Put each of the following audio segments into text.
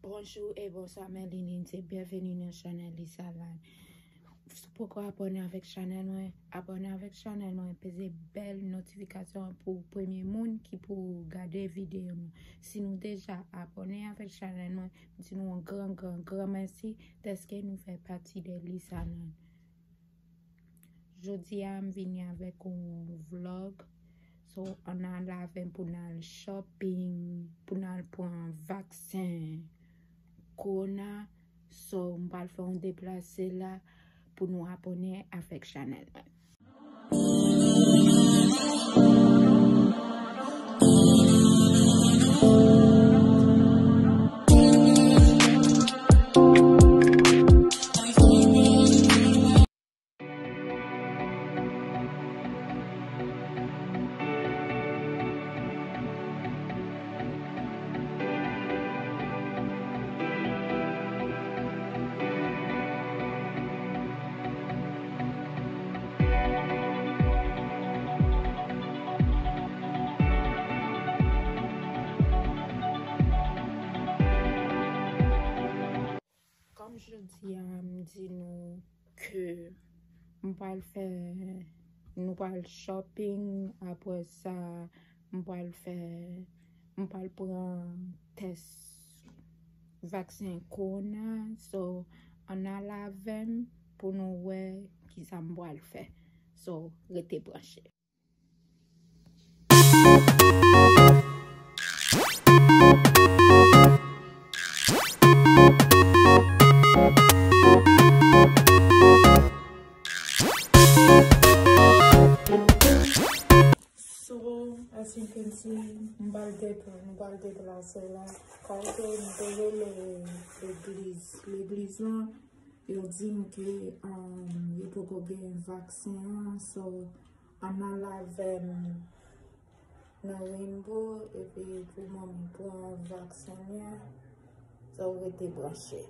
Bonjour et bonsoir mes lignes, bienvenue dans Chanel Lisa Lan. Pourquoi abonner avec Chanel moi? Abonner avec Chanel moi, peser belle notification pour premier monde qui pour garder vidéo. Si nous déjà abonnés avec Chanel moi, dis-nous un grand merci parce que nous fait partie de Lisa Lan. Jeudi je venu avec un vlog. So, on a lavé pour le shopping, pour le prendre vaccin. Corona, so on va faire un déplacé là pour nous abonner avec Chanel. Comme je dis nous que nous va faire nous va shopping après ça nous va prendre test vaccin corona so on a la veine pour nous voir qui ça me va le faire so restez branchés. As you can see, nous allons déplacer là. Quand nous avons l'église là, ils disent que il faut qu'on ait un vaccin, so on a la veine dans Rainbow et puis tout le monde prend un vaccin là, so on était branché.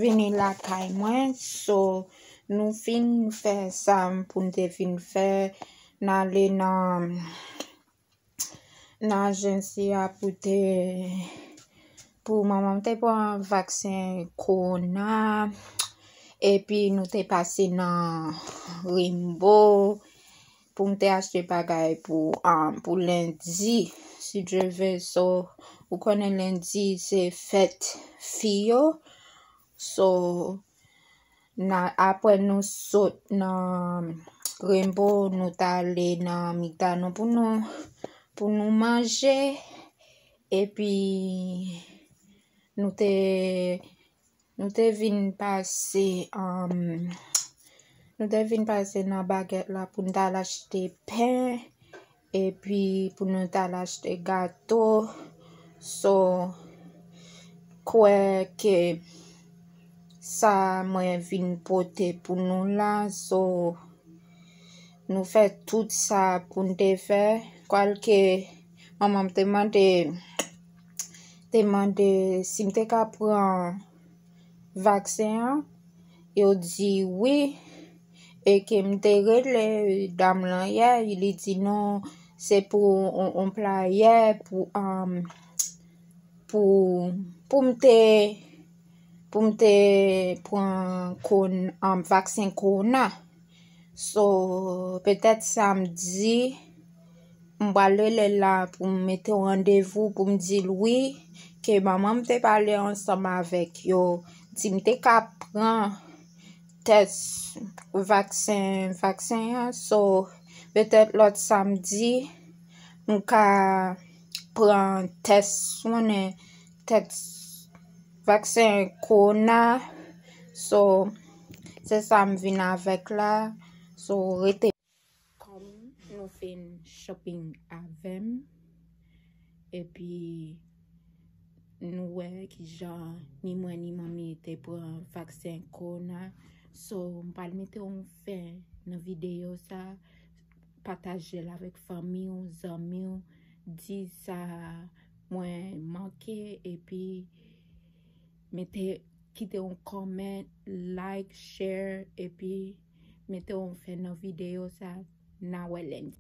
vini la kay mwen, so nou fin fè sa pou nte fin fè n'ale nan agensi a pou maman te pran vaksin corona, epi nou te pase nan Rainbow pou mte achete bagay pou lundi, si je ve. So, ou konen lundi se fête fiyo. So, apre nou sot nan Rainbow, nou ta ale nan McDonald's pou nou manje, epi nou te vin pase nan baguette la pou nou ta achete pain, epi pou nou ta achete gâteau. So, kwe ke sa mwen vin pote pou nou la. So, nou fè tout sa pou nou te fè. Kwalke maman te mande si mte ka pran vaksin, yo di oui, e ke mte rele dam lan ye, il di non, se pou on playe pou mte pran vaksin corona. So, peut-être samedi, m'bale la pou mette rendez-vous pou m'di oui, ke maman mte pale ensemble avec yo, di mte ka pran test vaksin. So, peut-être l'autre samedi, m'ka pran test vaksin corona. So, c'est ça m'vin avec la. So, rete. Kom nou fin shopping avem, epi nou we ki jan ni mwen ni mami te pran vaksin corona. So, m'pal mette on fè nan video sa, pataje la vek fami ou zami ou, di sa mwen manke, epi kite on comment, like, share, epi mette on fè nan video sa na welen.